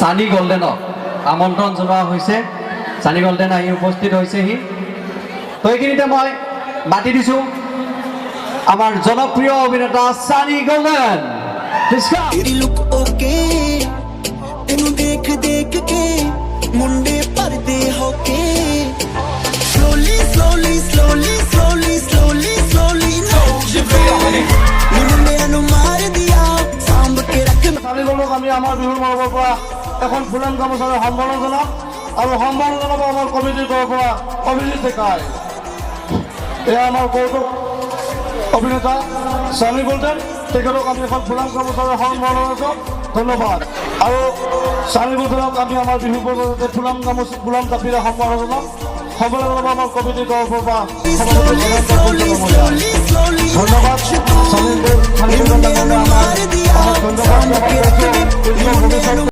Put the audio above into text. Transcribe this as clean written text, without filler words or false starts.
সানি গোল্ডেনক আমন্ত্ৰণ জনোৱা হৈছে সানি গোল্ডেন আহি উপস্থিত হৈছেহি তো এইখিনিতে মই মাতি দিছোঁ আমাৰ জনপ্ৰিয় অভিনেতা সানি গোল্ডেন तेरी लुक ओके तेनू देख देख के मुंडे परदे होके slowly slowly slowly slowly slowly slowly मुंडे नु मार दिया सांभ के रख সানি গোল্ডক আমি আমাৰ বিহুৰ মৰমৰ পৰা এখন ফুলাম গামোচাৰে সন্মাননা জনাম আৰু সন্মাননা জনাব আমাৰ কমিটিৰ তৰফৰ পৰা অভিজিৎ ডেকাই এয়া আমাৰ কৌতুক অভিনেতা সানি গোল্ডেন তেখেতক আমি এখন ফুলাম গামোচাৰে সন্মাননা জনাম ধন্যবাদ আৰু সানি গোল্ডেনক আমি আমাৰ বিহু পৰ্বতে ফুলাম জাপিৰে সন্মাননা জনাম সকলোৰে জনাব আমাৰ কমিটিৰ তৰফৰ পৰা ধন্যবাদ সানি গোল্ডেন আমাৰ ধন্যবাদ